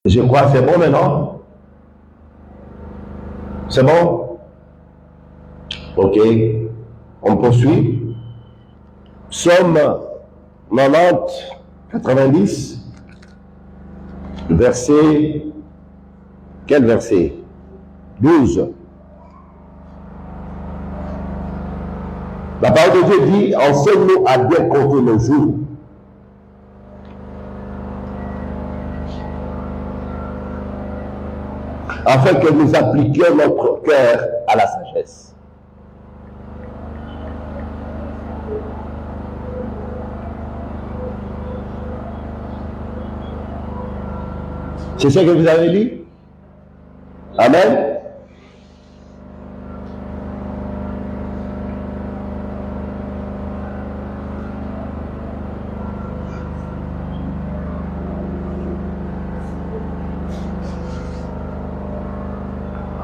Je crois que c'est bon maintenant. C'est bon? Ok. On poursuit. Psaume 90, 90, verset. Quel verset? 12. La parole de Dieu dit, enseigne-nous à bien compter nos jours. Afin que nous appliquions notre cœur à la sagesse. C'est ce que vous avez dit? Amen.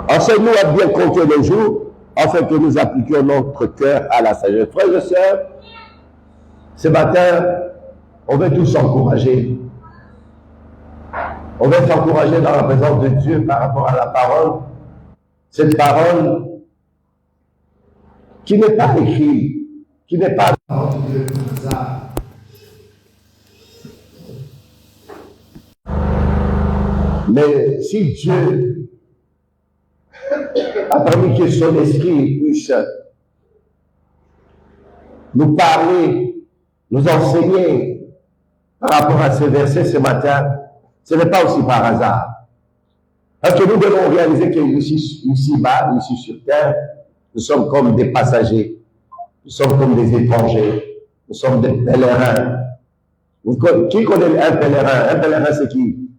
Enseigne-nous à bien compter les jours, afin que nous appliquions notre cœur à la sagesse. Frères et sœurs, ce matin, on veut tous s'encourager. On veut s'encourager dans la présence de Dieu par rapport à la parole. Cette parole qui n'est pas écrite, qui n'est pas dans Dieu nous a. Mais si Dieu a permis que son esprit puisse nous parler, nous enseigner par rapport à ce verset ce matin, ce n'est pas aussi par hasard. Parce que nous devons réaliser que ici-bas, ici sur terre, nous sommes comme des passagers, nous sommes comme des étrangers, nous sommes des pèlerins. Qui connaît un pèlerin? Un pèlerin, c'est qui?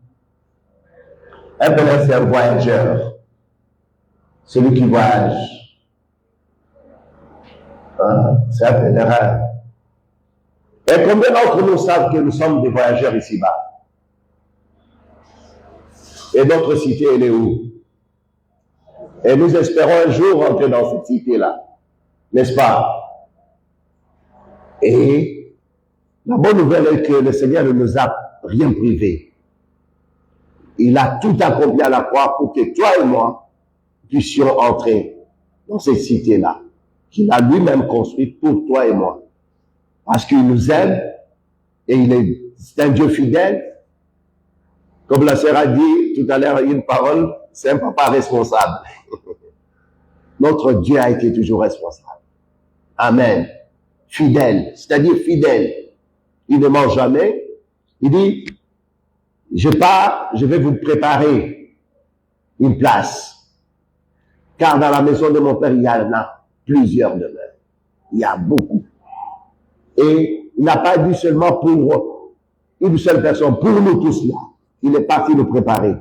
Un pèlerin, c'est un voyageur. Celui qui voyage. C'est un pèlerin. Et combien d'entre nous savent que nous sommes des voyageurs ici-bas? Et notre cité, elle est où? Et nous espérons un jour entrer dans cette cité-là. N'est-ce pas? Et la bonne nouvelle est que le Seigneur ne nous a rien privé. Il a tout accompli à la croix pour que toi et moi puissions entrer dans cette cité-là, qu'il a lui-même construite pour toi et moi. Parce qu'il nous aime et c'est un Dieu fidèle. Comme la sœur a dit tout à l'heure, une parole, c'est un papa responsable. Notre Dieu a été toujours responsable. Amen. Fidèle, c'est-à-dire fidèle. Il ne ment jamais. Il dit, je pars, je vais vous préparer une place. Car dans la maison de mon Père, il y en a plusieurs demeures. Il y a beaucoup. Et il n'a pas dit seulement pour une seule personne, pour nous tous là. Il est parti nous préparer.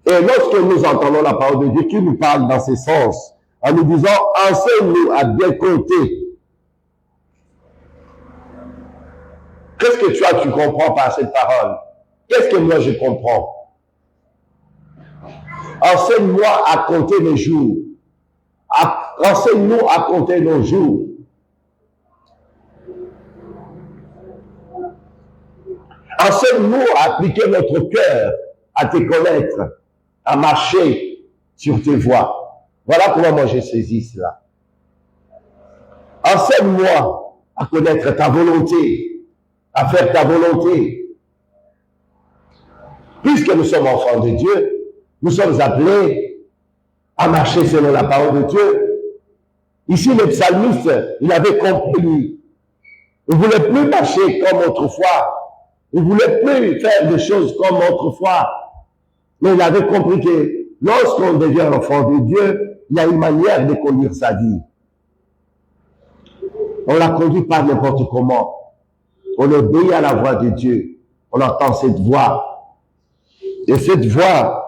Et lorsque nous entendons la parole de Dieu qui nous parle dans ce sens, en nous disant, enseigne-nous à bien compter. Qu'est-ce que toi tu comprends par cette parole? Qu'est-ce que moi je comprends? Enseigne-moi à compter les jours. Enseigne-nous à compter nos jours. Enseigne-nous à appliquer notre cœur, à te connaître, à marcher sur tes voies. Voilà comment moi j'ai saisi cela. Enseigne-moi à connaître ta volonté, à faire ta volonté. Puisque nous sommes enfants de Dieu, nous sommes appelés à marcher selon la parole de Dieu. Ici, le psalmiste, il avait compris, lui. Il ne voulait plus marcher comme autrefois. Il ne voulait plus faire des choses comme autrefois. Mais il avait compris que lorsqu'on devient enfant de Dieu, il y a une manière de conduire sa vie. On la conduit pas n'importe comment. On obéit à la voix de Dieu. On entend cette voix. Et cette voix,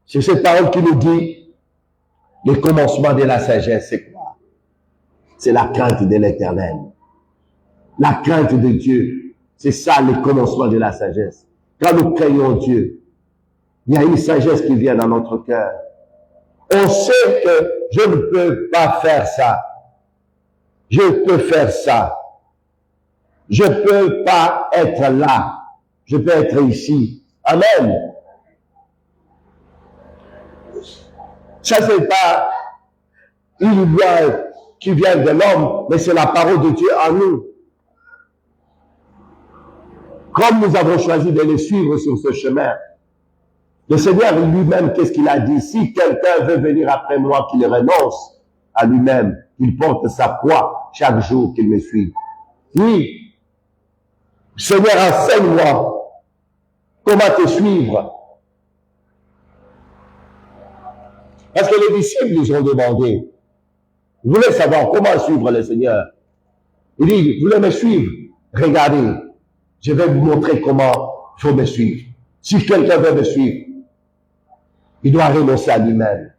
c'est cette parole qui nous dit, le commencement de la sagesse, c'est quoi? C'est la crainte de l'Éternel. La crainte de Dieu, c'est ça le commencement de la sagesse. Quand nous craignons Dieu, il y a une sagesse qui vient dans notre cœur. On sait que je ne peux pas faire ça. Je peux faire ça. Je peux pas être là. Je peux être ici. Amen. Ça, c'est pas une loi qui vient de l'homme, mais c'est la parole de Dieu en nous. Comme nous avons choisi de les suivre sur ce chemin, le Seigneur lui-même, qu'est-ce qu'il a dit? Si quelqu'un veut venir après moi, qu'il renonce à lui-même, qu'il porte sa croix chaque jour qu'il me suive. Oui, Seigneur, enseigne-moi comment te suivre. Parce que les disciples nous ont demandé, vous voulez savoir comment suivre le Seigneur. Il dit, vous voulez me suivre? Regardez, je vais vous montrer comment il faut me suivre. Si quelqu'un veut me suivre, il doit renoncer à lui-même.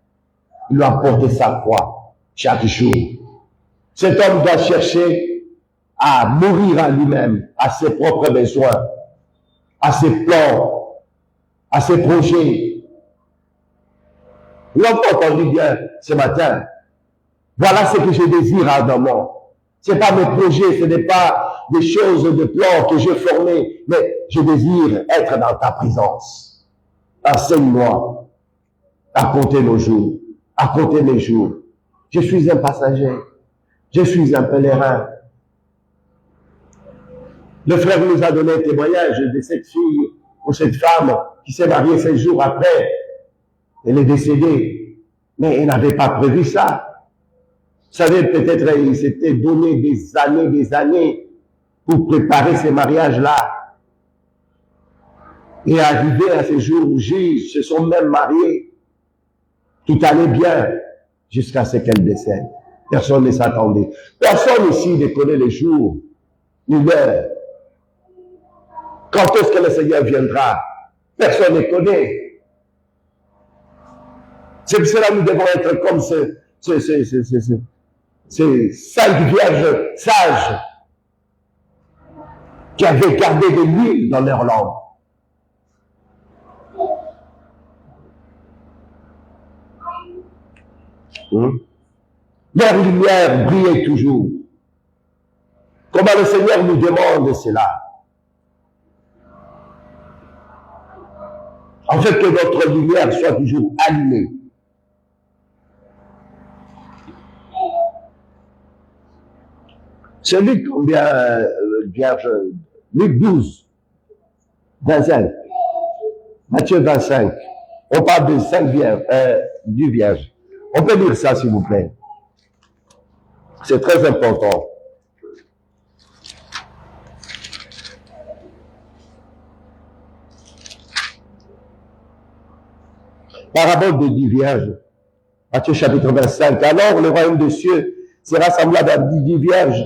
Il doit porter sa croix chaque jour. Cet homme doit chercher à mourir à lui-même, à ses propres besoins, à ses plans, à ses projets. Vous l'avez entendu bien ce matin. Voilà ce que je désire ardemment. Ce n'est pas mes projets, ce n'est pas des choses, des plans que j'ai formés, mais je désire être dans ta présence. Enseigne-moi à compter nos jours, à compter mes jours. Je suis un passager, je suis un pèlerin. Le frère nous a donné un témoignage de cette fille ou cette femme qui s'est mariée 16 jours après. Elle est décédée, mais elle n'avait pas prévu ça. Vous savez, peut-être il s'était donné des années pour préparer ces mariages-là. Et arrivé à ce jour où ils se sont même mariés, tout allait bien jusqu'à ce qu'elle décède. Personne ne s'attendait. Personne ici ne connaît les jours ni l'heure. Quand est-ce que le Seigneur viendra? Personne ne connaît. C'est pour cela que nous devons être comme ces 5 vierges sages qui avaient gardé de l'huile dans leur lampe. Leur lumière brillait toujours. Comment le Seigneur nous demande cela? En fait, que notre lumière soit toujours allumée. C'est Luc combien, vierge? Luc 12, 25. Matthieu 25. On parle de 5 vierges, du vierge. On peut lire ça, s'il vous plaît. C'est très important. Parabole de 10 vierges. Matthieu chapitre 25. Alors, le royaume des cieux sera semblable à 10 vierges.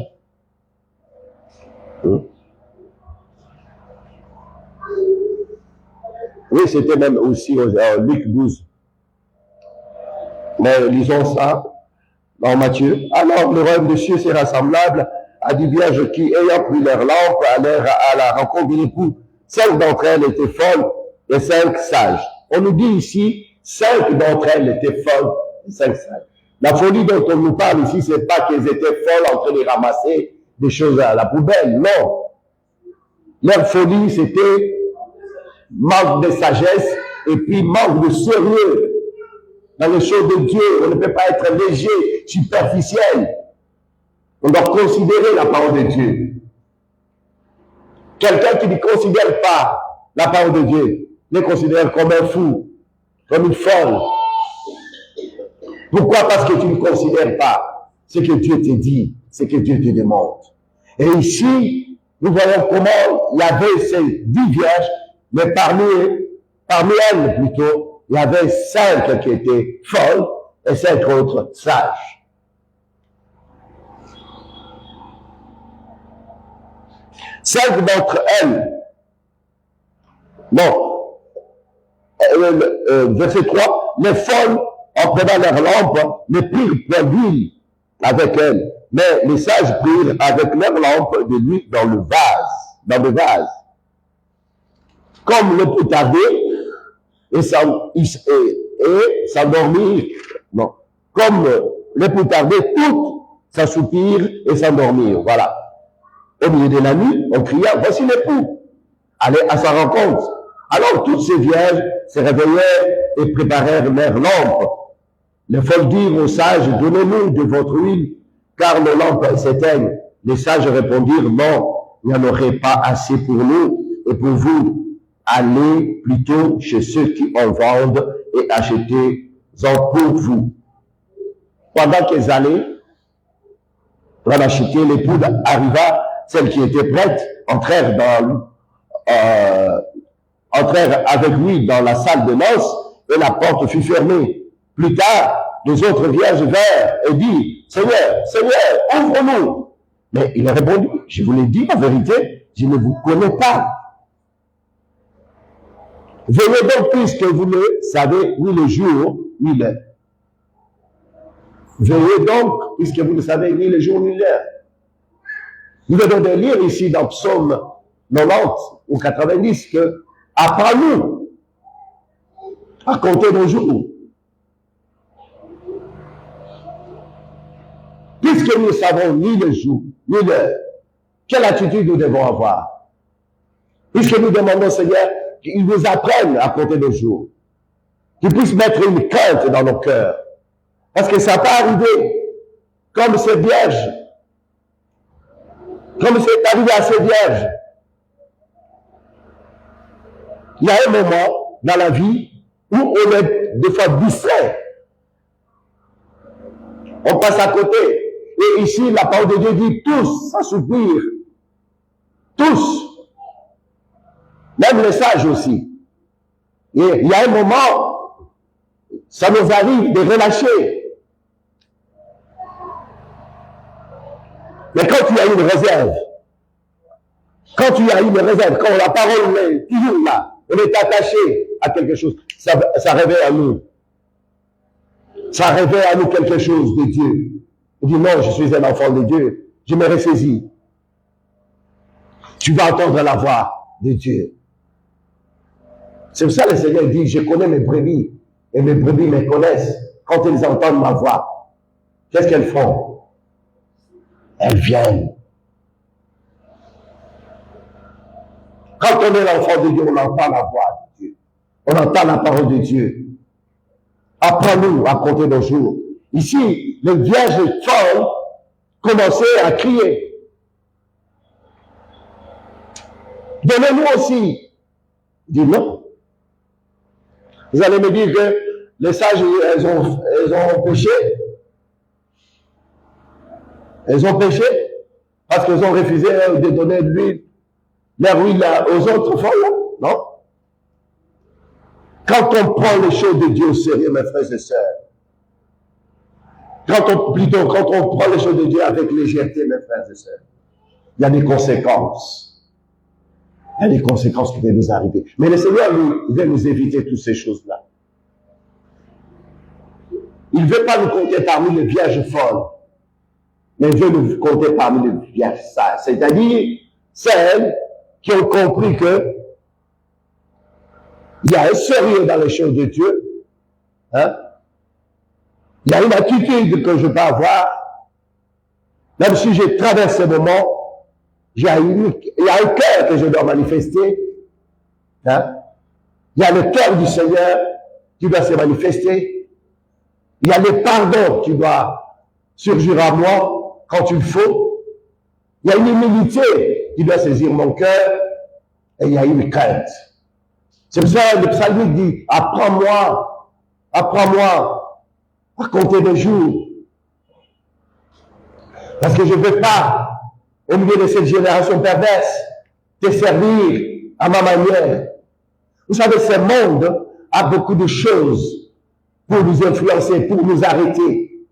Oui, c'était même aussi Luc 12. Mais lisons ça dans Matthieu. Alors, le royaume des cieux sera semblable à 10 vierges qui, ayant pris leur lampe, allèrent à la rencontre de l'époux. 5 d'entre elles étaient folles et 5 sages. On nous dit ici, 5 d'entre elles étaient folles et 5 sages. La folie dont on nous parle ici, c'est pas qu'elles étaient folles en train de ramasser des choses à la poubelle, non. Leur folie, c'était manque de sagesse et puis manque de sérieux dans les choses de Dieu. On ne peut pas être léger, superficiel. On doit considérer la parole de Dieu. Quelqu'un qui ne considère pas la parole de Dieu, le considère comme un fou, comme une folle. Pourquoi? Parce que tu ne considères pas ce que Dieu te dit, ce que Dieu te demande. Et ici, nous voyons comment il y avait ces 10 vierges, mais parmi elles plutôt, il y avait 5 qui étaient folles et 5 autres sages. Cinq d'entre elles, verset 3, les folles, en prenant leur lampe, ne prirent point d'huile avec elles, mais les sages prirent avec leur lampe de l'huile dans le vase. Comme le peut tarder et s'endormir, non, comme le peut tarder, toutes s'assoupir et s'endormir, voilà. Au milieu de la nuit, on cria, voici l'époux, allez à sa rencontre. Alors toutes ces vierges se réveillèrent et préparèrent leur lampe. Les folles dirent aux sages, donnez-nous de votre huile, car nos lampes s'éteignent. Les sages répondirent, non, il n'y en aurait pas assez pour nous et pour vous. Allez plutôt chez ceux qui en vendent et achetez-en pour vous. Pendant qu'ils allaient en acheter, l'épouse arriva, celle qui était prête, entrèrent avec lui dans la salle de noces et la porte fut fermée. Plus tard, les autres vierges vinrent et dirent, Seigneur, Seigneur, ouvre-nous. Mais il a répondu, je vous l'ai dit en vérité, je ne vous connais pas. Venez donc puisque vous ne savez ni le jour ni l'heure. Veillez donc puisque vous ne savez ni le jour ni l'heure. Nous venons de lire ici dans Psaume 90 ou 90 que apprends-nous à compter nos jours. Puisque nous ne savons ni le jour ni l'heure, quelle attitude nous devons avoir? Puisque nous demandons, Seigneur, qu'il nous apprenne à compter nos jours, qu'il puisse mettre une crainte dans nos cœurs. Parce que ça peut arriver, comme ces vierges, comme c'est arrivé à ces vierges. Il y a un moment dans la vie où on est des fois distrait. On passe à côté. Et ici, la parole de Dieu dit tous, sans soupir. Tous. Même les sages aussi. Et il y a un moment, ça nous arrive de relâcher. Mais quand tu as une réserve, quand la parole est toujours là, on est attaché à quelque chose, ça réveille à nous. Ça réveille à nous quelque chose de Dieu. On dit non, je suis un enfant de Dieu, je me ressaisis. Tu vas entendre la voix de Dieu. C'est pour ça que le Seigneur dit, je connais mes brebis, et mes brebis me connaissent. Quand ils entendent ma voix, qu'est-ce qu'elles font? Elles viennent. Quand on est l'enfant de Dieu, on entend la voix de Dieu. On entend la parole de Dieu. Apprends-nous à compter nos jours. Ici, les vierges folles commençaient à crier. Donnez-nous aussi. Il dit non. Vous allez me dire que les sages, elles ont péché. Elles ont péché parce qu'elles ont refusé de donner de l'huile, leur huile aux autres folles. Non. Quand on prend les choses de Dieu au sérieux, mes frères et sœurs, quand on prend les choses de Dieu avec légèreté, mes frères et sœurs, il y a des conséquences. Il y a des conséquences qui peuvent nous arriver. Mais le Seigneur, il veut nous éviter toutes ces choses-là. Il ne veut pas nous compter parmi les vierges folles, mais il veut nous compter parmi les vierges sages. C'est-à-dire celles qui ont compris que il y a un sérieux dans les choses de Dieu. Hein? Il y a une attitude que je peux avoir. Même si je traverse ce moment, il y a un cœur que je dois manifester. Hein? Il y a le cœur du Seigneur qui doit se manifester. Il y a le pardon qui doit surgir à moi quand il faut. Il y a une humilité qui doit saisir mon cœur. Et il y a une crainte. C'est pour ça que le psalmiste dit, apprends-moi à compter les jours. Parce que je ne veux pas, au milieu de cette génération perverse, te servir à ma manière. Vous savez, ce monde a beaucoup de choses pour nous influencer, pour nous arrêter,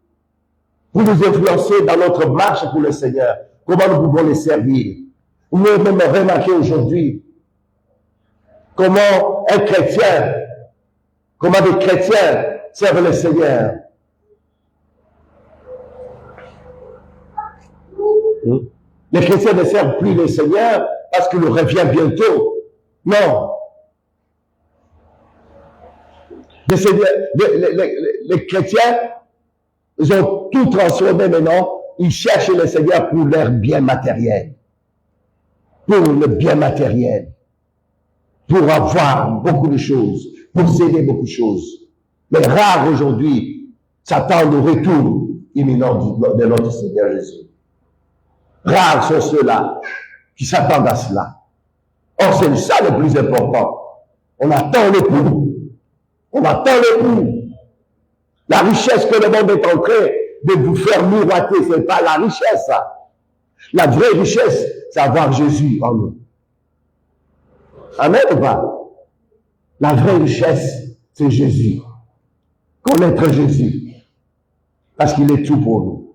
pour nous influencer dans notre marche pour le Seigneur. Comment nous pouvons les servir? Vous pouvez même remarquer aujourd'hui comment des chrétiens servent le Seigneur. Les chrétiens ne servent plus le Seigneur parce qu'il revient bientôt. Non. Les chrétiens, ils ont tout transformé maintenant. Ils cherchent le Seigneur pour leur bien matériel. Pour le bien matériel. Pour avoir beaucoup de choses. Pour céder beaucoup de choses. Mais rare aujourd'hui s'attendent au retour imminent de notre Seigneur Jésus. Rares sont ceux-là qui s'attendent à cela. Or, c'est ça le plus important. On attend l'époux. On attend l'époux. La richesse que le monde est en train de vous faire miroiter, ce n'est pas la richesse, ça. La vraie richesse, c'est avoir Jésus en nous. Amen ou pas? La vraie richesse, c'est Jésus. Connaître Jésus. Parce qu'il est tout pour nous.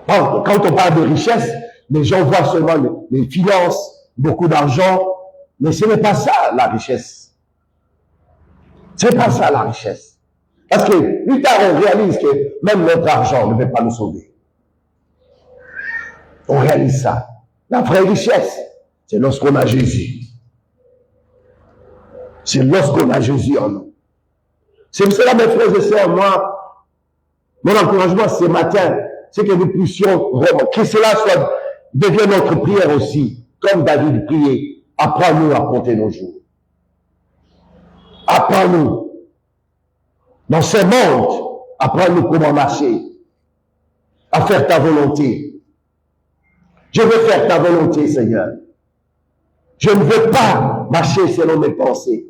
Quand on parle de richesse, les gens voient seulement les finances, beaucoup d'argent, mais ce n'est pas ça la richesse. C'est pas ça la richesse. Parce que plus tard on réalise que même notre argent ne peut pas nous sauver. On réalise ça. La vraie richesse, c'est lorsqu'on a Jésus. C'est lorsqu'on a Jésus en nous. C'est pour cela, mes frères et sœurs, moi, mon encouragement ce matin, c'est que nous puissions vraiment, que cela devienne notre prière aussi, comme David priait. Apprends-nous à compter nos jours. Apprends-nous. Dans ce monde, apprends-nous comment marcher. À faire ta volonté. Je veux faire ta volonté, Seigneur. Je ne veux pas marcher selon mes pensées.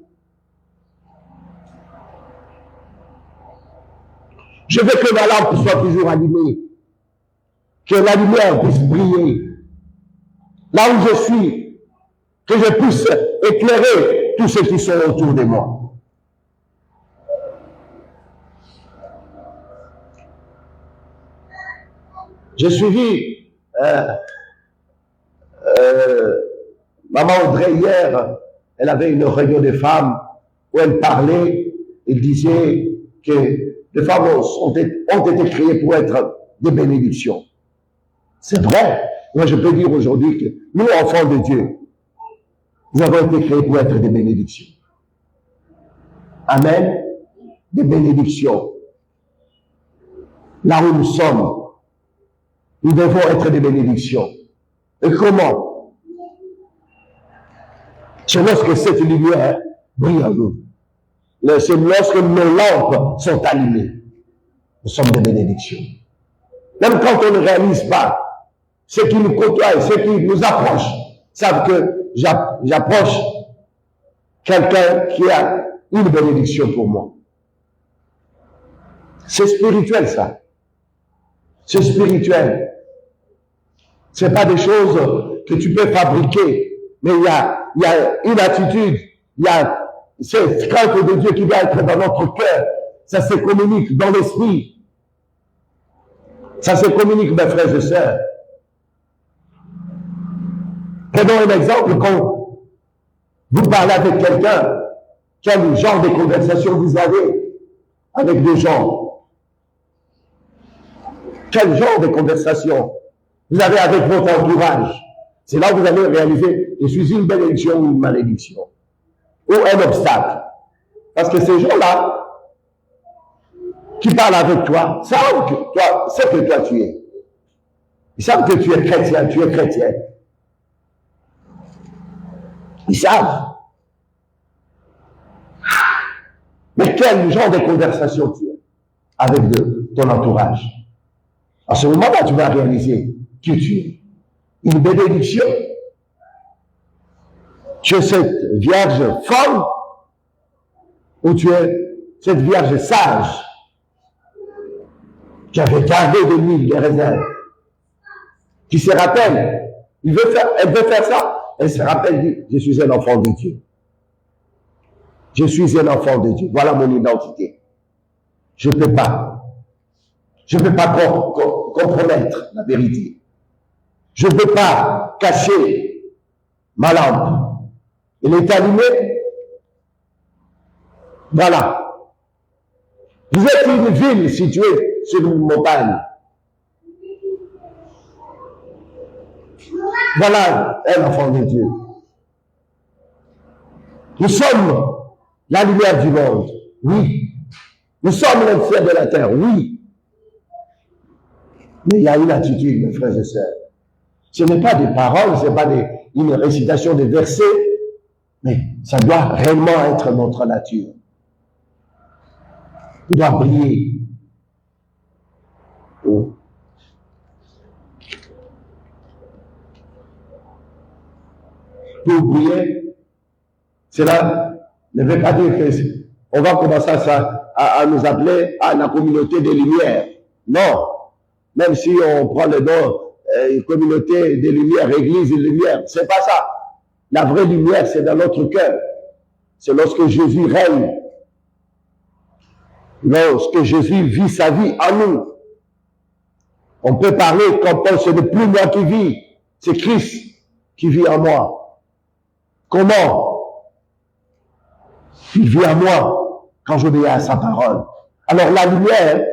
Je veux que ma lampe soit toujours allumée. Que la lumière puisse briller. Là où je suis, que je puisse éclairer tous ceux qui sont autour de moi. J'ai suivi Maman Audrey hier, elle avait une réunion de femmes où elle parlait, elle disait que les femmes ont été créées pour être des bénédictions. C'est vrai. Moi, je peux dire aujourd'hui que nous, enfants de Dieu, nous avons été créés pour être des bénédictions. Amen. Des bénédictions. Là où nous sommes, nous devons être des bénédictions. Et comment? C'est lorsque cette lumière brille en nous. C'est lorsque nos lampes sont allumées. Nous sommes des bénédictions. Même quand on ne réalise pas, ceux qui nous côtoient, ceux qui nous approchent, savent que j'approche quelqu'un qui a une bénédiction pour moi. C'est spirituel, ça. C'est spirituel. C'est pas des choses que tu peux fabriquer, mais il y a une attitude, il y a cette crainte de Dieu qui doit être dans notre cœur. Ça se communique dans l'esprit. Ça se communique, mes frères et sœurs. Prenons un exemple, quand vous parlez avec quelqu'un, quel genre de conversation vous avez avec des gens? Quel genre de conversation vous avez avec votre entourage? C'est là où vous allez réaliser, je suis une bénédiction ou une malédiction, ou un obstacle. Parce que ces gens-là, qui parlent avec toi, savent que toi, c'est que toi tu es. Ils savent que tu es chrétien, tu es chrétien. Ils savent. Mais quel genre de conversation tu es avec ton entourage? À ce moment-là, tu vas réaliser que tu es une bénédiction. Tu es cette vierge folle ou tu es cette vierge sage qui avait gardé de lui les réserves, qui se rappelle, elle veut faire ça. Elle se rappelle, dit, je suis un enfant de Dieu. Je suis un enfant de Dieu. Voilà mon identité. Je ne peux pas compromettre la vérité. Je ne peux pas cacher ma lampe. Elle est allumée. Voilà. Vous êtes une ville située sur une montagne. Voilà un enfant de Dieu. Nous sommes la lumière du monde, oui. Nous sommes le feu de la terre, oui. Mais il y a une attitude, mes frères et sœurs. Ce n'est pas des paroles, ce n'est pas une récitation de versets, mais ça doit réellement être notre nature. Tu dois briller. Pour briller, cela ne veut pas dire qu'on va commencer à nous appeler à la communauté des Lumières. Non. Même si on prend le nom communauté des Lumières, Église des Lumières, c'est pas ça. La vraie lumière, c'est dans notre cœur. C'est lorsque Jésus règne. Lorsque Jésus vit sa vie en nous. On peut parler comme Paul, ce n'est plus moi qui vis, c'est Christ qui vit en moi. Comment? Il vit en moi quand j'obéis à sa parole. Alors la lumière,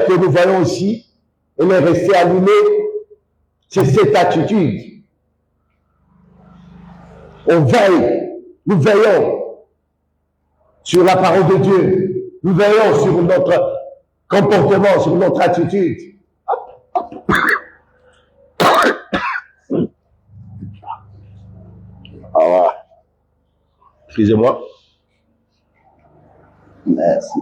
que nous voyons ici, elle est restée allumée, c'est cette attitude. On veille, nous veillons sur la parole de Dieu, nous veillons sur notre comportement, sur notre attitude. Ah, excusez-moi. Merci.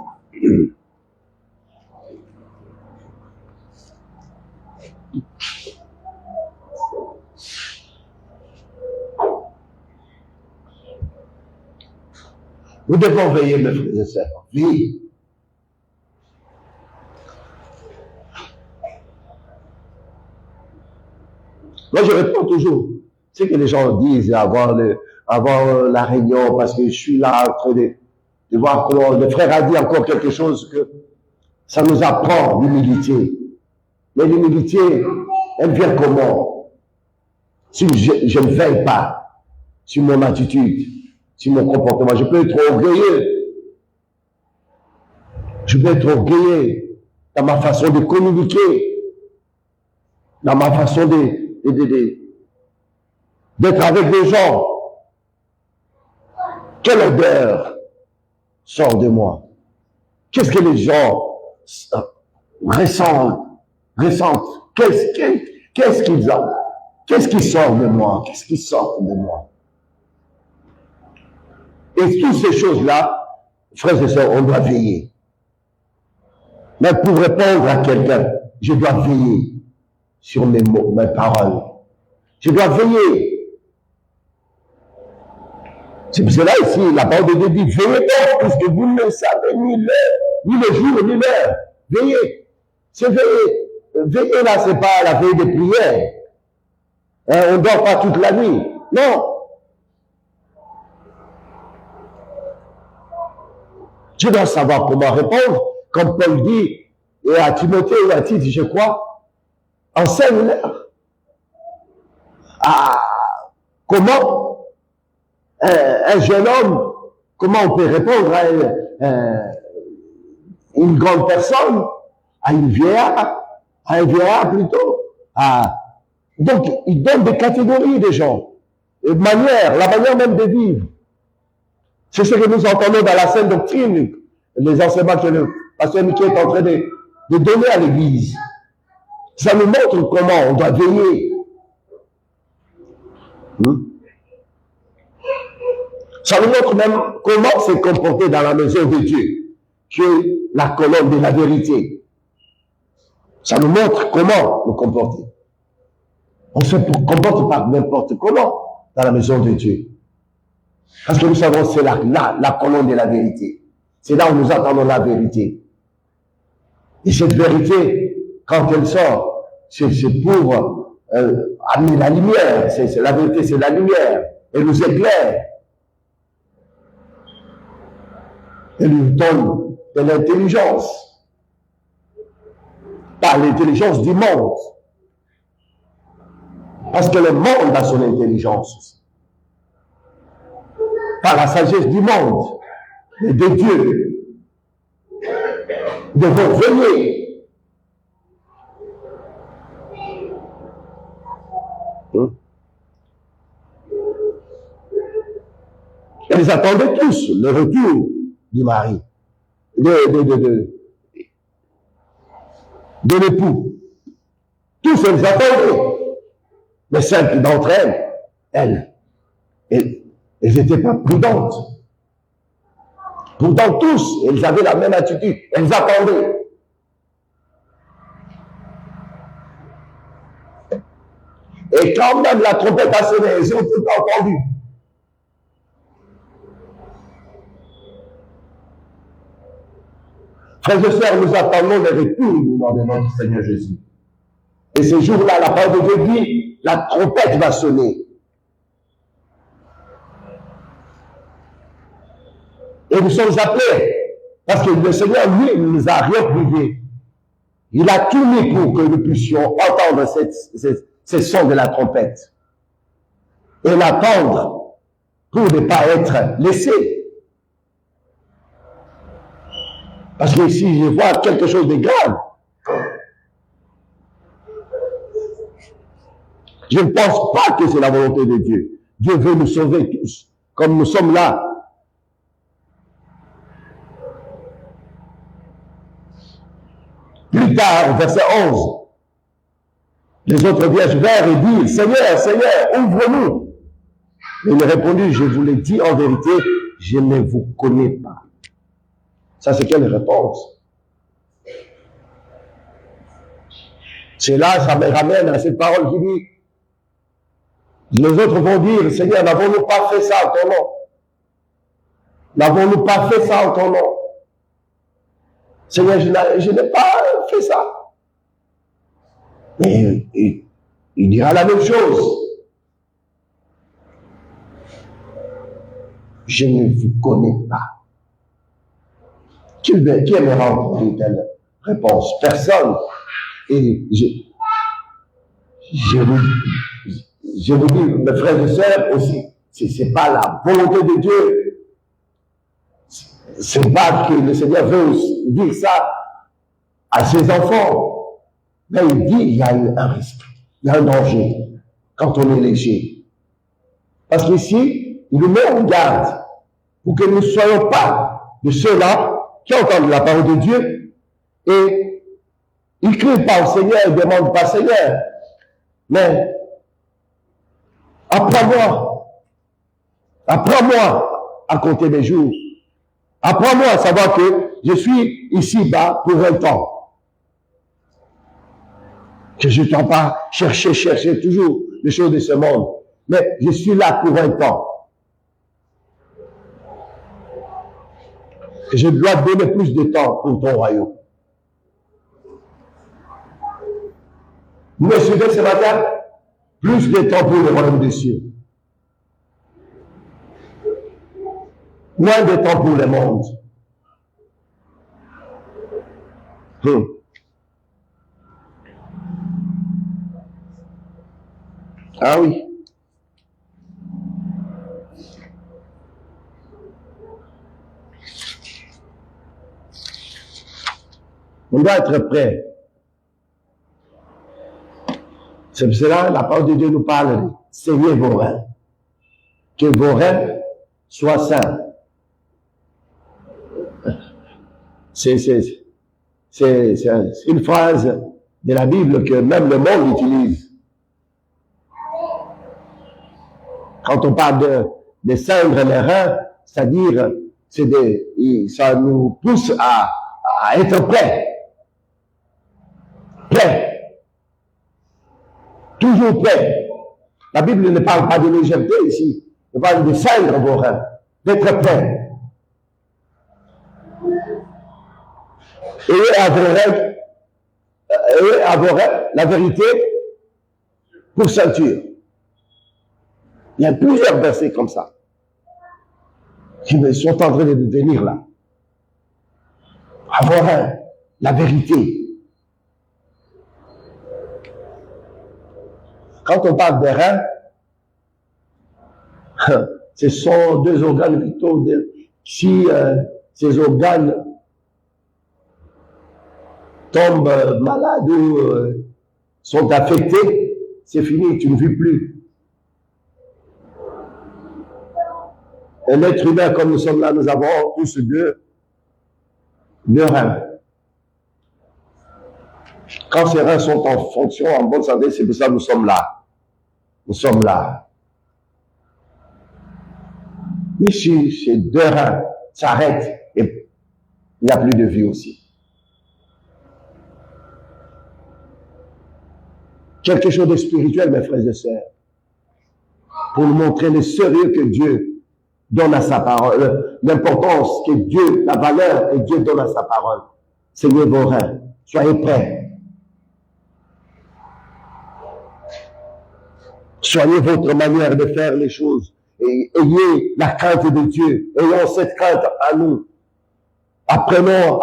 Nous devons veiller, mes frères et sœurs. Oui. Moi, je réponds toujours. C'est que les gens disent avant la réunion, parce que je suis là en train de voir comment le frère a dit encore quelque chose que ça nous apprend l'humilité. Mais l'humilité, elle vient comment? Si je ne veille pas sur mon attitude, sur mon comportement, je peux être orgueilleux. Je peux être orgueilleux dans ma façon de communiquer, dans ma façon d'être avec les gens. Quelle odeur sort de moi? Qu'est-ce que les gens ressentent? Qu'est-ce qu'ils ont? Qu'est-ce qui sort de moi? Qu'est-ce qui sort de moi? Et toutes ces choses-là, frères et sœurs, on doit veiller. Mais pour répondre à quelqu'un, je dois veiller sur mes mots, mes paroles. Je dois veiller. C'est pour cela ici, la parole de Dieu dit, veillez donc, puisque vous ne savez ni l'heure, ni le jour, ni l'heure. Veillez. C'est veiller. Veiller là, c'est pas la veille de prière. On ne dort pas toute la nuit. Non. Je dois savoir comment répondre, comme Paul dit, et à Timothée ou à Tite, je crois, enseigne-leur. Comment un jeune homme, comment on peut répondre à une grande personne, à un vieillard plutôt. Donc, il donne des catégories de gens, la manière même de vivre. C'est ce que nous entendons dans la Sainte Doctrine, les enseignements que le pasteur Mickey est en train de donner à l'Église. Ça nous montre comment on doit veiller. Ça nous montre même comment se comporter dans la maison de Dieu, qui est la colonne de la vérité. Ça nous montre comment nous comporter. On se comporte pas n'importe comment dans la maison de Dieu. Parce que nous savons c'est la colonne de la vérité. C'est là où nous attendons la vérité. Et cette vérité, quand elle sort, c'est pour amener la lumière. C'est la vérité, c'est la lumière. Elle nous éclaire. Elle nous donne de l'intelligence. Pas l'intelligence du monde. Parce que le monde a son intelligence. Pas la sagesse du monde, mais de Dieu. Nous devons veiller. Ils attendaient tous le retour du mari, de l'époux. Tous ils attendaient. Mais celle d'entre elles, Elles n'étaient pas prudentes. Pourtant, tous, elles avaient la même attitude. Elles attendaient. Et quand même la trompette a sonné, elles ont tout entendu. Frères et sœurs, nous attendons le retour du nom de notre Seigneur Jésus. Et ce jour-là, la parole de Dieu dit, la trompette va sonner. Et nous sommes appelés, parce que le Seigneur, lui, il ne nous a rien privé. Il a tout mis pour que nous puissions entendre ces sons de la trompette. Et l'attendre pour ne pas être laissés. Parce que si je vois quelque chose de grave, je ne pense pas que c'est la volonté de Dieu. Dieu veut nous sauver tous, comme nous sommes là. Plus tard, verset 11, les autres vierges vinrent et dirent, Seigneur, Seigneur, ouvre-nous. Et il répondit, je vous l'ai dit en vérité, je ne vous connais pas. Ça, c'est quelle réponse? C'est là, ça me ramène à cette parole qui dit, les autres vont dire, Seigneur, n'avons-nous pas fait ça en ton nom? N'avons-nous pas fait ça en ton nom? Seigneur, je n'ai pas fait ça. Et il dira la même chose. Je ne vous connais pas. Qui aimera entendre une telle réponse? Personne. Et je vous dis, mes frères et sœurs aussi, c'est pas la volonté de Dieu. C'est pas que le Seigneur veut dire ça à ses enfants. Mais il dit, il y a un risque, il y a un danger quand on est léger. Parce qu'ici, il nous met en garde pour que nous ne soyons pas de ceux-là qui entendent la parole de Dieu et ils ne crient pas au Seigneur, ils ne demandent pas Seigneur. Mais apprends-moi à compter les jours. Apprends-moi à savoir que je suis ici-bas pour un temps. Que je ne dois pas chercher toujours les choses de ce monde. Mais je suis là pour un temps. Et je dois donner plus de temps pour ton royaume. Vous me suivez ce matin? Plus de temps pour le royaume des cieux. Moins de temps pour le monde. Ah oui. On doit être prêt. C'est pour cela la parole de Dieu nous parle de saigner vos reins. Que vos reins soient sains. C'est une phrase de la Bible que même le monde utilise. Quand on parle de ceindre les reins, c'est-à-dire, ça nous pousse à être prêts. Prêts. Toujours prêts. La Bible ne parle pas de légèreté ici. Elle parle de ceindre vos reins. D'être prêts. Ayez à vos reins la vérité pour ceinture. Il y a plusieurs versets comme ça qui sont en train de venir là. À vos reins, la vérité. Quand on parle des reins, ce sont deux organes vitaux. Si ces organes tombent malades ou sont affectés, c'est fini, tu ne vis plus. Un être humain comme nous sommes là, nous avons tous deux reins. Quand ces reins sont en fonction, en bonne santé, c'est pour ça que nous sommes là. Nous sommes là. Mais si ces deux reins s'arrêtent, et il n'y a plus de vie aussi. Quelque chose de spirituel, mes frères et sœurs, pour nous montrer le sérieux que Dieu donne à sa parole, l'importance que Dieu, la valeur que Dieu donne à sa parole. Seignez vos reins, soyez prêts. Soyez votre manière de faire les choses. Et ayez la crainte de Dieu. Ayons cette crainte à nous. Apprenons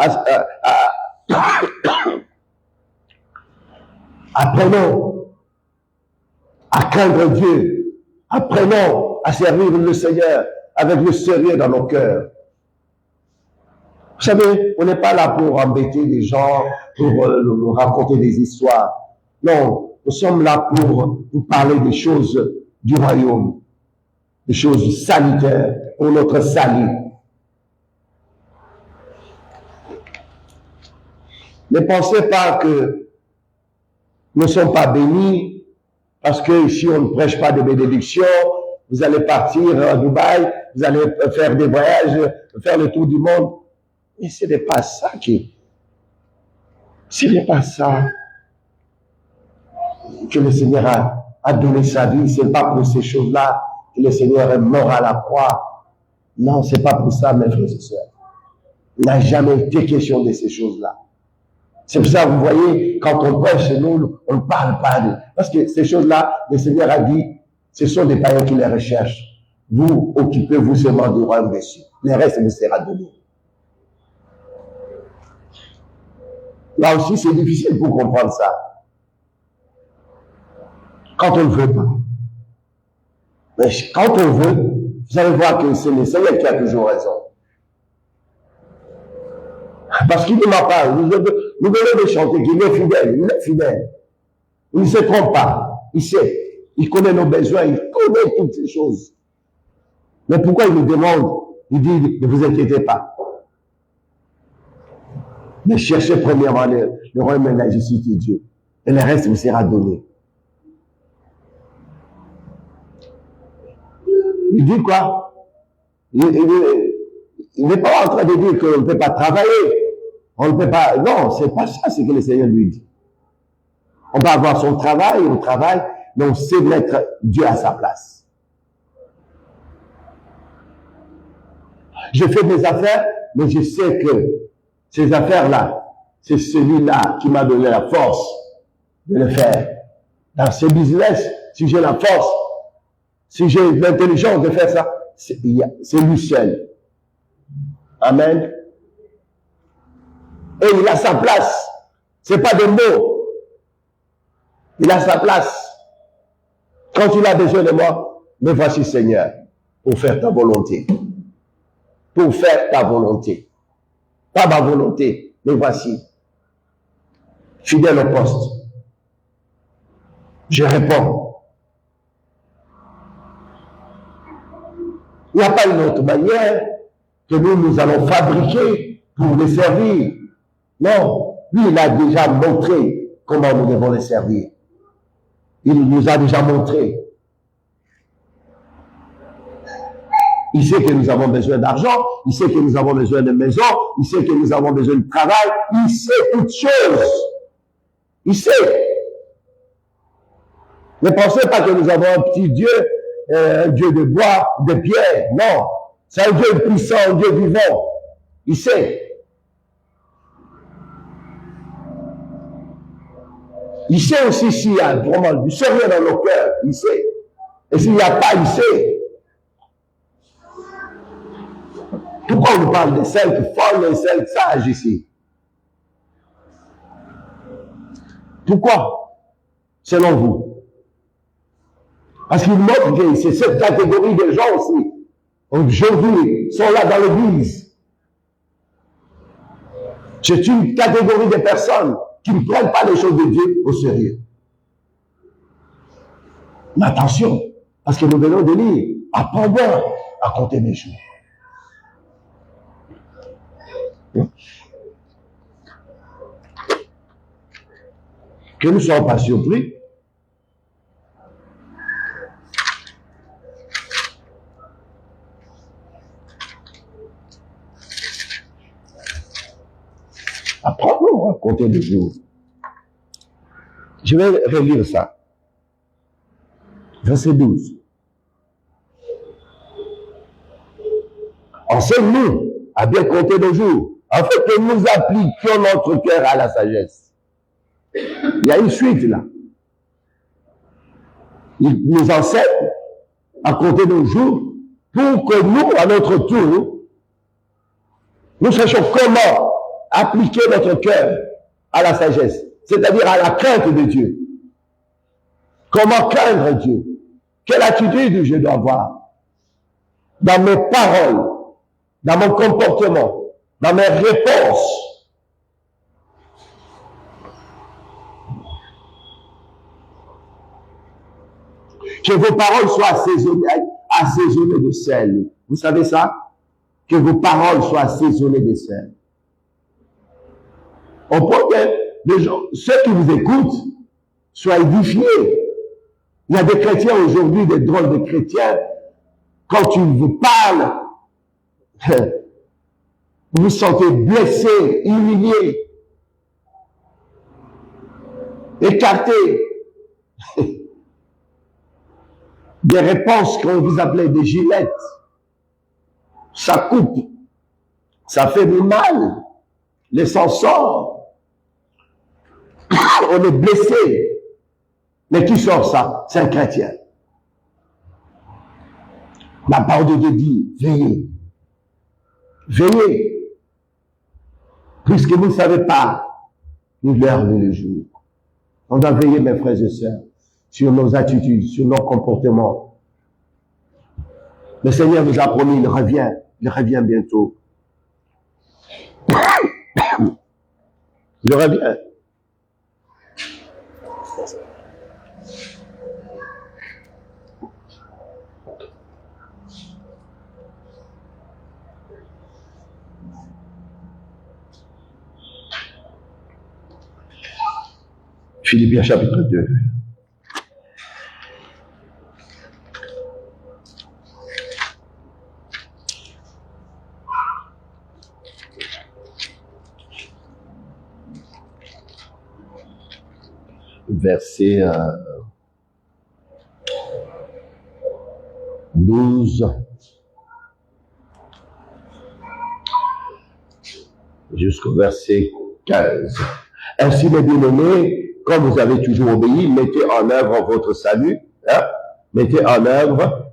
apprenons à craindre Dieu. Apprenons à servir le Seigneur avec le sérieux dans nos cœurs. Vous savez, on n'est pas là pour embêter les gens, pour nous raconter des histoires. Non, nous sommes là pour vous parler des choses du royaume, des choses sanitaires pour notre salut. Ne pensez pas que nous ne sommes pas bénis parce que ici on ne prêche pas de bénédiction. Vous allez partir à Dubaï, vous allez faire des voyages, faire le tour du monde. Mais ce n'est pas ça ce n'est pas ça que le Seigneur a donné sa vie. Ce n'est pas pour ces choses-là que le Seigneur est mort à la croix. Non, ce n'est pas pour ça, mes frères et sœurs. Il n'a jamais été question de ces choses-là. C'est pour ça, vous voyez, quand on prêche chez nous, on ne parle pas de... Parce que ces choses-là, le Seigneur a dit, ce sont des païens qui les recherchent. Vous, occupez-vous seulement du royaume des cieux. Le reste vous sera donné. Là aussi, c'est difficile pour comprendre ça. Quand on ne veut pas. Mais quand on veut, vous allez voir que c'est le Seigneur qui a toujours raison. Parce qu'il ne m'a pas. Nous venons de chanter qu'il est fidèle. Il est fidèle. Il ne se trompe pas. Il sait. Il connaît nos besoins. Il connaît toutes ces choses. Mais pourquoi il nous demande? Il dit, ne vous inquiétez pas. Mais cherchez premièrement le royaume et la justice de Dieu. Et le reste vous sera donné. Il dit quoi? Il n'est pas en train de dire qu'on ne peut pas travailler. On ne peut pas. Non, c'est pas ça ce que le Seigneur lui dit. On va avoir son travail, on travaille, mais on sait mettre Dieu à sa place. Je fais mes affaires, mais je sais que ces affaires-là, c'est celui-là qui m'a donné la force de le faire. Dans ce business, si j'ai la force, si j'ai l'intelligence de faire ça, c'est lui seul. Amen. Et il a sa place. C'est pas des mots. Il a sa place. Quand il a besoin de moi, me voici Seigneur, pour faire ta volonté. Pour faire ta volonté. Pas ma volonté, me voici. Fidèle au poste. Je réponds. Il n'y a pas une autre manière que nous allons fabriquer pour les servir. Non, lui, il a déjà montré comment nous devons les servir. Il nous a déjà montré. Il sait que nous avons besoin d'argent, il sait que nous avons besoin de maison, il sait que nous avons besoin de travail, il sait toutes choses. Il sait. Ne pensez pas que nous avons un petit Dieu, un Dieu de bois, de pierre. Non. C'est un Dieu puissant, un Dieu vivant. Il sait. Il sait aussi s'il y a vraiment du sérieux dans nos cœurs. Il sait. Et s'il n'y a pas, il sait. Pourquoi on nous parle de celles qui folles et celles sages ici? Pourquoi? Selon vous? Parce qu'il montre que c'est cette catégorie de gens aussi. Aujourd'hui, sont là dans l'église. C'est une catégorie de personnes qui ne prennent pas les choses de Dieu au sérieux. Mais attention, parce que nous venons de lire, apprends-moi à compter mes jours. Que nous ne soyons pas surpris. Apprends-nous à compter les jours. Je vais relire ça. Verset 12. Enseigne-nous à bien compter nos jours, afin que nous appliquions notre cœur à la sagesse. Il y a une suite là. Il nous enseigne à compter nos jours pour que nous, à notre tour, nous sachions comment appliquer notre cœur à la sagesse, c'est-à-dire à la crainte de Dieu. Comment craindre Dieu? Quelle attitude je dois avoir dans mes paroles, dans mon comportement, dans mes réponses? Que vos paroles soient assaisonnées de sel. Vous savez ça? Que vos paroles soient assaisonnées de sel. Au point que les gens, ceux qui vous écoutent soient édifiés. Il y a des chrétiens aujourd'hui, des drôles de chrétiens, quand tu vous parles, vous vous sentez blessé, humilié, écarté. Des réponses qu'on vous appelait des gilettes. Ça coupe. Ça fait du mal. Les sang sort. On est blessé. Mais qui sort ça? C'est un chrétien. La parole de Dieu dit, veillez. Veillez. Puisque vous ne savez pas l'heure de le jour. On doit veiller, mes frères et sœurs, sur nos attitudes, sur nos comportements. Le Seigneur nous a promis, il revient bientôt. Il revient. Philippiens chapitre 2. Verset 12 jusqu'au verset 15. Ainsi, mes bien-aimés, comme vous avez toujours obéi, mettez en œuvre votre salut, mettez en œuvre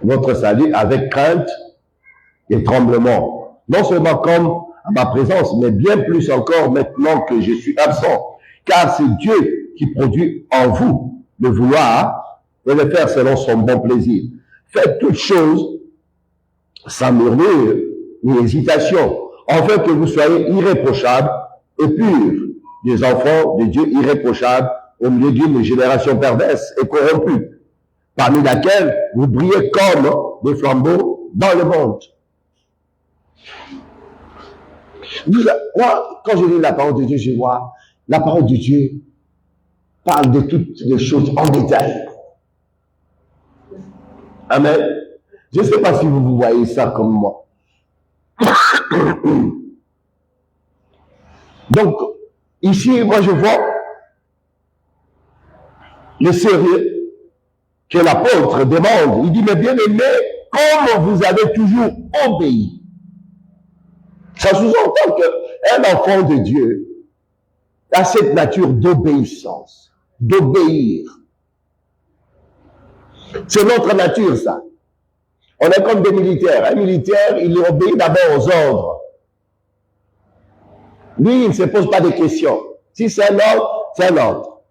votre salut avec crainte et tremblement. Non seulement comme à ma présence, mais bien plus encore maintenant que je suis absent. Car c'est Dieu qui produit en vous le vouloir et le faire selon son bon plaisir. Faites toutes choses sans murmure ni hésitation, afin que vous soyez irréprochables et purs, des enfants de Dieu irréprochables au milieu d'une génération perverse et corrompue, parmi laquelle vous brillez comme des flambeaux dans le monde. Moi, quand je lis la parole de Dieu, je vois la parole de Dieu parle de toutes les choses en détail. Amen. Je ne sais pas si vous voyez ça comme moi. Donc, ici, moi, je vois le sérieux que l'apôtre demande. Il dit, mais bien aimé, comme vous avez toujours obéi. Ça sous-entend qu'un enfant de Dieu a cette nature d'obéissance, d'obéir. C'est notre nature, ça. On est comme des militaires. Un militaire, il obéit d'abord aux ordres. Lui, il ne se pose pas de questions. Si c'est un ordre, c'est un ordre.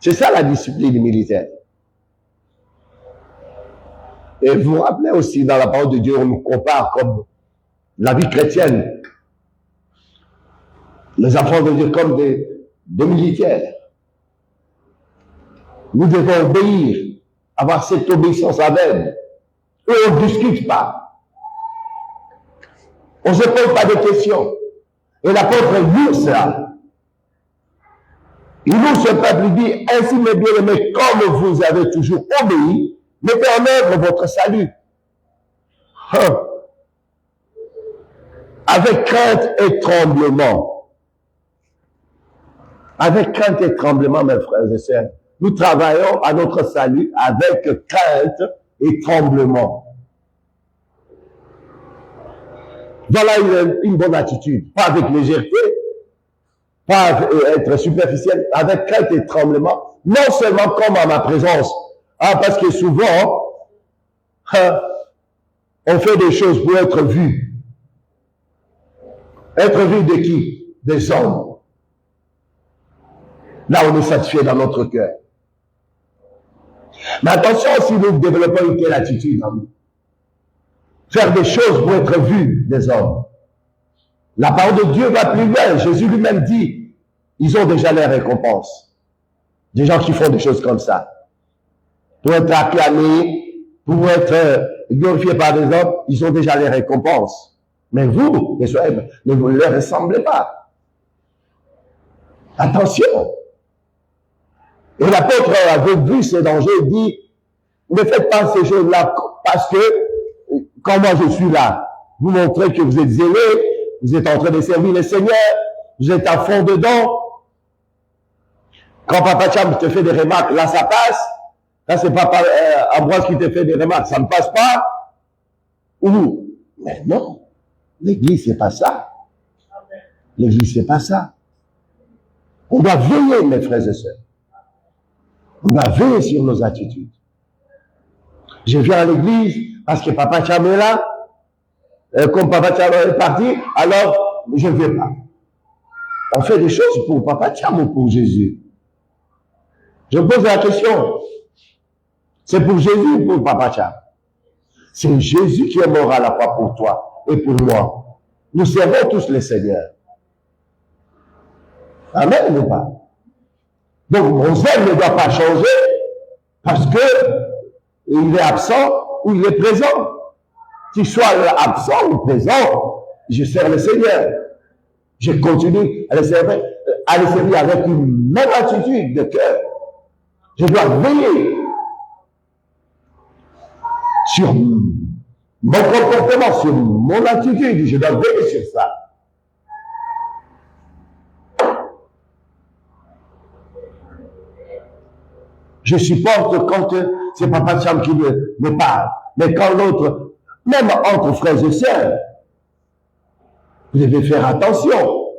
C'est ça la discipline militaire. Et vous vous rappelez aussi, dans la parole de Dieu, on nous compare comme la vie chrétienne. Les enfants de Dieu comme des militaires. Nous devons obéir, avoir cette obéissance aveugle. Et on ne discute pas. On ne se pose pas de questions. Et l'apôtre dit ça. Il nous, ce peuple, il dit, ainsi mes bien-aimés, comme vous avez toujours obéi, mettez en œuvre votre salut. avec crainte et tremblement. Avec crainte et tremblement, mes frères et sœurs. Nous travaillons à notre salut avec crainte et tremblement. Voilà une bonne attitude. Pas avec légèreté, pas être superficiel, avec crainte et tremblement. Non seulement comme à ma présence. Parce que souvent, on fait des choses pour être vu. Être vu de qui? Des hommes. Là, on est satisfait dans notre cœur. Mais attention si nous développons une telle attitude en nous. Faire des choses pour être vu des hommes. La parole de Dieu va plus loin. Jésus lui-même dit, ils ont déjà les récompenses. Des gens qui font des choses comme ça. Pour être acclamés, pour être glorifiés par des hommes, ils ont déjà les récompenses. Mais vous, mes frères, ne vous leur ressemblez pas. Attention. Et l'apôtre avait vu ce danger, il dit, ne faites pas ces choses-là parce que, quand moi je suis là, vous montrez que vous êtes zélé, vous êtes en train de servir le Seigneur, vous êtes à fond dedans. Quand Papa Cham te fait des remarques, là ça passe. Là c'est Papa Ambroise qui te fait des remarques, ça ne passe pas. Ou, mais non, l'église c'est pas ça. L'église c'est pas ça. On doit veiller, mes frères et sœurs. On doit veiller sur nos attitudes. Je viens à l'église parce que Papa Cham est là. Comme Papa Cham est parti, alors je ne vais pas. On fait des choses pour Papa Cham ou pour Jésus? Je pose la question. C'est pour Jésus ou pour Papa Cham? C'est Jésus qui est mort à la croix pour toi et pour moi. Nous servons tous le Seigneur. Amen ou pas? Donc mon zèle ne doit pas changer parce que il est absent ou il est présent. Qu'il soit absent ou présent, je sers le Seigneur. Je continue à le servir avec une même attitude de cœur. Je dois veiller sur mon comportement, sur mon attitude. Je dois veiller sur ça. Je supporte quand c'est Papa Cham qui me parle. Mais quand l'autre, même entre frères et sœurs, vous devez faire attention.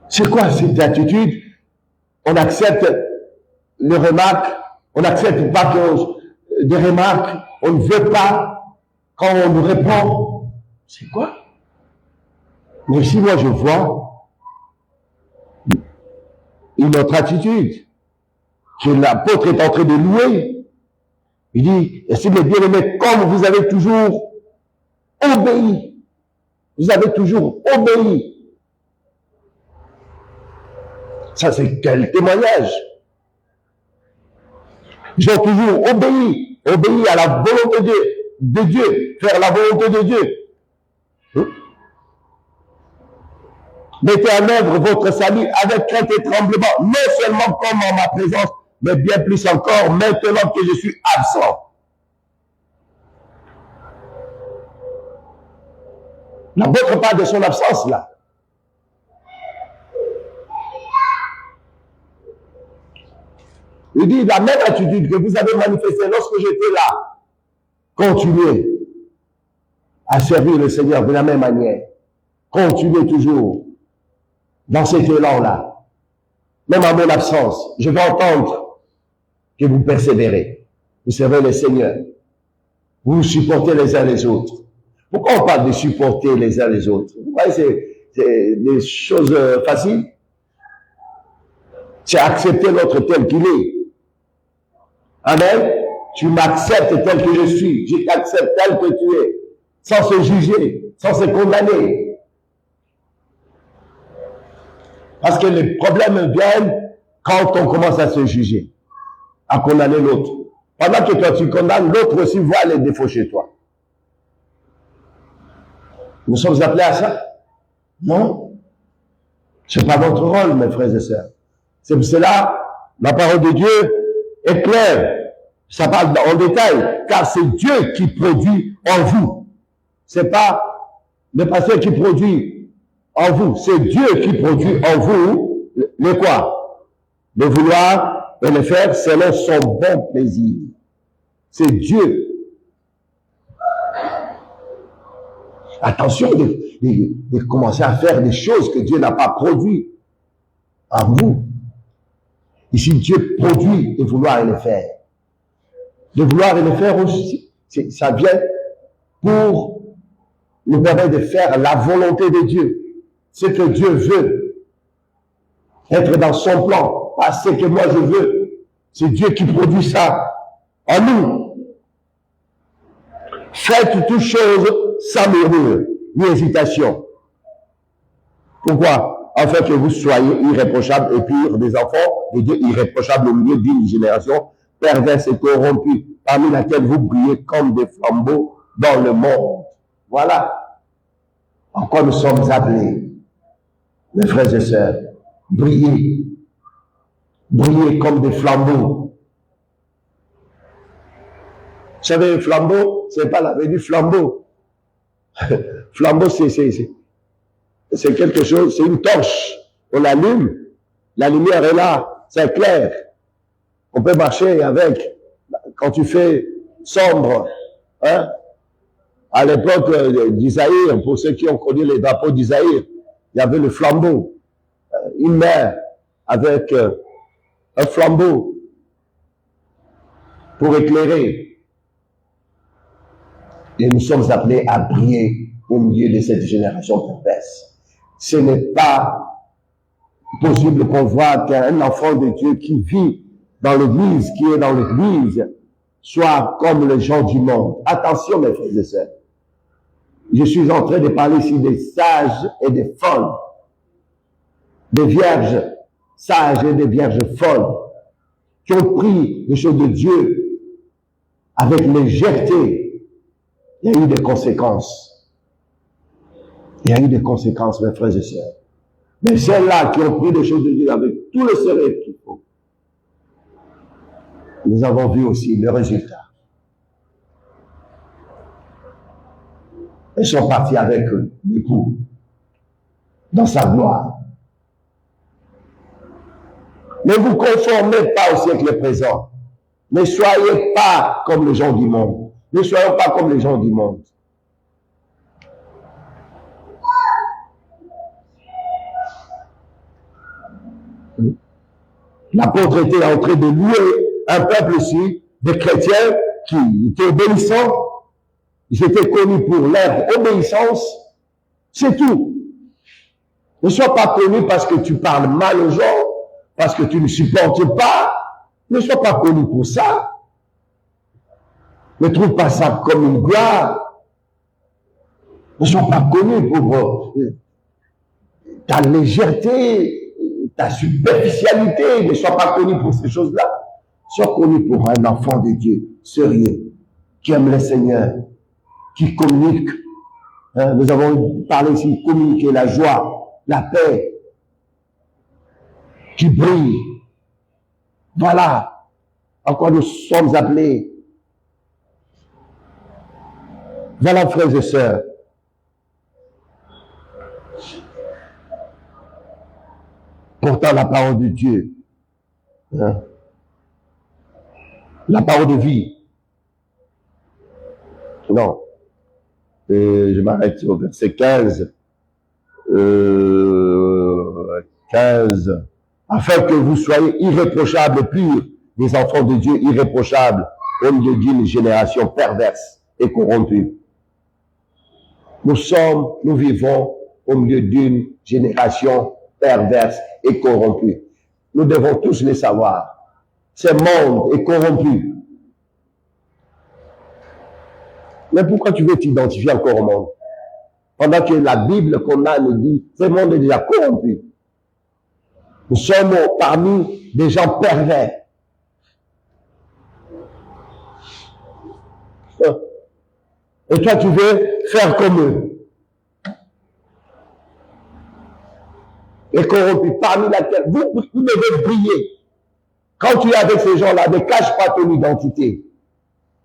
C'est quoi cette attitude? On accepte les remarques, on n'accepte pas des remarques, on ne veut pas quand on nous répond. C'est quoi? Mais si moi je vois une autre attitude, que l'apôtre est en train de louer. Il dit, et si mes bien-aimés, comme vous avez toujours obéi, vous avez toujours obéi. Ça, c'est quel témoignage? Ils ont toujours obéi à la volonté de Dieu, faire la volonté de Dieu. Mettez en œuvre votre salut avec crainte et tremblement, non seulement comme en ma présence, mais bien plus encore maintenant que je suis absent. L'apôtre parle de son absence là. Il dit la même attitude que vous avez manifestée lorsque j'étais là. Continuez à servir le Seigneur de la même manière. Continuez toujours dans cet élan-là. Même en mon absence, je vais entendre que vous persévérez. Vous servez le Seigneur. Vous supportez les uns les autres. Pourquoi on parle de supporter les uns les autres? Vous voyez, c'est des choses faciles. C'est accepter l'autre tel qu'il est. Amen. Tu m'acceptes tel que je suis. Je t'accepte tel que tu es. Sans se juger, sans se condamner. Parce que les problèmes viennent quand on commence à se juger, à condamner l'autre. Pendant que toi tu condamnes, l'autre aussi voit les défauts chez toi. Nous sommes appelés à ça? Non. C'est pas notre rôle, mes frères et sœurs. C'est pour cela, la parole de Dieu est claire. Ça parle en détail, car c'est Dieu qui produit en vous. C'est pas le pasteur qui produit en vous, c'est Dieu qui produit en vous le quoi? Le vouloir et le faire selon son bon plaisir. C'est Dieu. Attention de commencer à faire des choses que Dieu n'a pas produit en vous. Ici, Dieu produit le vouloir et le faire. Le vouloir et le faire aussi, ça vient pour nous permettre de faire la volonté de Dieu. Ce que Dieu veut. Être dans son plan. Pas ce que moi je veux. C'est Dieu qui produit ça en nous. Faites toutes choses sans murmure, ni hésitation. Pourquoi? Afin que vous soyez irréprochables et purs, des enfants de Dieu irréprochables au milieu d'une génération perverse et corrompue, parmi laquelle vous brillez comme des flambeaux dans le monde. Voilà en quoi nous sommes appelés, mes frères et sœurs, briller, briller comme des flambeaux. Vous savez, flambeau, c'est pas la du flambeau. Flambeau, c'est quelque chose, c'est une torche. On allume, la lumière est là, c'est clair. On peut marcher avec. Quand tu fais sombre, hein, à l'époque d'Isaïe, pour ceux qui ont connu les drapeaux d'Isaïe, il y avait le flambeau. Une mère avec un flambeau pour éclairer. Et nous sommes appelés à briller au milieu de cette génération perverse. Ce n'est pas possible qu'on voit qu'un enfant de Dieu qui vit dans l'église, qui est dans l'église, soit comme les gens du monde. Attention, mes frères et sœurs. Je suis en train de parler ici des sages et des folles. Des vierges sages et des vierges folles qui ont pris les choses de Dieu avec légèreté. Il y a eu des conséquences. Il y a eu des conséquences, mes frères et sœurs. Mais celles-là qui ont pris les choses de Dieu avec tout le sérieux qu'il faut, nous avons vu aussi le résultat. Elles sont parties avec l'époux dans sa gloire. Ne vous conformez pas au siècle présent. Ne soyez pas comme les gens du monde. Ne soyons pas comme les gens du monde. L'apôtre était en train de louer un peuple ici, des chrétiens qui étaient obéissants. Ils étaient connus pour leur obéissance. C'est tout. Ne sois pas connu parce que tu parles mal aux gens, parce que tu ne supportes pas. Ne sois pas connu pour ça. Ne trouve pas ça comme une gloire. Ne sois pas connu pour ta légèreté, ta superficialité. Ne sois pas connu pour ces choses-là. Sois connu pour un enfant de Dieu, sérieux, qui aime le Seigneur, qui communique. Hein, nous avons parlé ici, communiquer la joie, la paix, qui brille. Voilà à quoi nous sommes appelés. Voilà, frères et sœurs. Pourtant, la parole de Dieu, hein, la parole de vie. Non. Je m'arrête au verset 15. 15. Afin que vous soyez irréprochables, purs, des enfants de Dieu irréprochables, au milieu d'une génération perverse et corrompue. Nous vivons au milieu d'une génération perverse et corrompue. Nous devons tous le savoir. Ce monde est corrompu. Mais pourquoi tu veux t'identifier encore au monde? Pendant que la Bible qu'on a nous dit, ce monde est déjà corrompu. Nous sommes parmi des gens pervers. Et toi, tu veux faire comme eux. Et corrompu, parmi laquelle vous devez briller. Quand tu es avec ces gens-là, ne cache pas ton identité.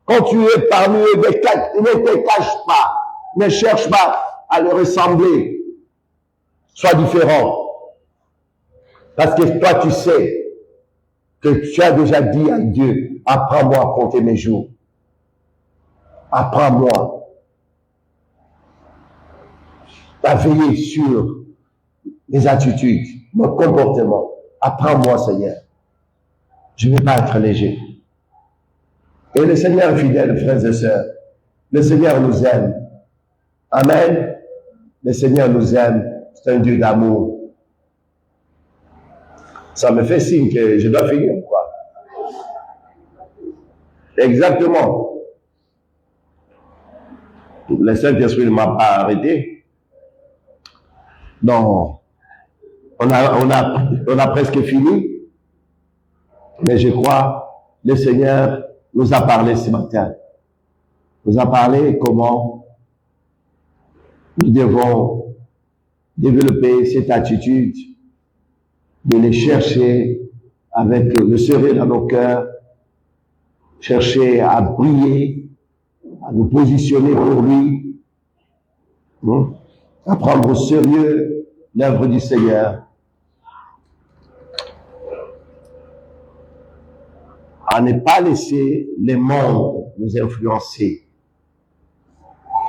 Quand tu es parmi eux, ne te cache pas. Ne cherche pas à le ressembler. Sois différent. Parce que toi, tu sais que tu as déjà dit à Dieu, apprends-moi à compter mes jours. Apprends-moi à veiller sur mes attitudes, mon comportement. Apprends-moi, Seigneur. Je ne vais pas être léger. Et le Seigneur est fidèle, frères et sœurs. Le Seigneur nous aime. Amen. Le Seigneur nous aime. C'est un Dieu d'amour. Ça me fait signe que je dois finir, quoi. Exactement. Le Saint-Esprit ne m'a pas arrêté. Non. On a presque fini. Mais je crois, le Seigneur nous a parlé ce matin. Nous a parlé comment nous devons développer cette attitude de les chercher avec le sérieux dans nos cœurs, chercher à briller, à nous positionner pour lui, à prendre au sérieux l'œuvre du Seigneur, à ne pas laisser les mondes nous influencer,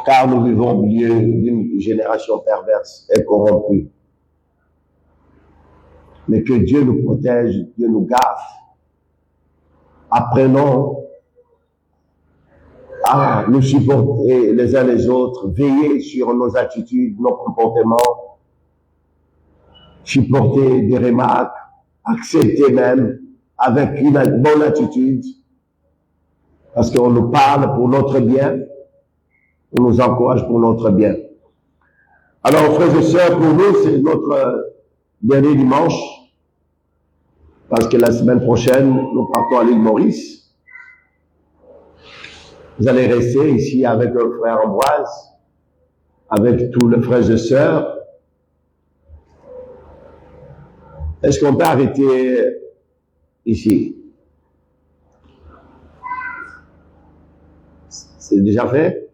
car nous vivons au milieu d'une génération perverse et corrompue. Mais que Dieu nous protège, Dieu nous garde. Apprenons à nous supporter les uns les autres, veiller sur nos attitudes, nos comportements, supporter des remarques, accepter même avec une bonne attitude, parce qu'on nous parle pour notre bien, on nous encourage pour notre bien. Alors, frères et sœurs, pour nous, c'est notre dernier dimanche, parce que la semaine prochaine, nous partons à l'île Maurice. Vous allez rester ici avec le frère Ambroise, avec tous les frères et sœurs. Est-ce qu'on peut arrêter ici? C'est déjà fait?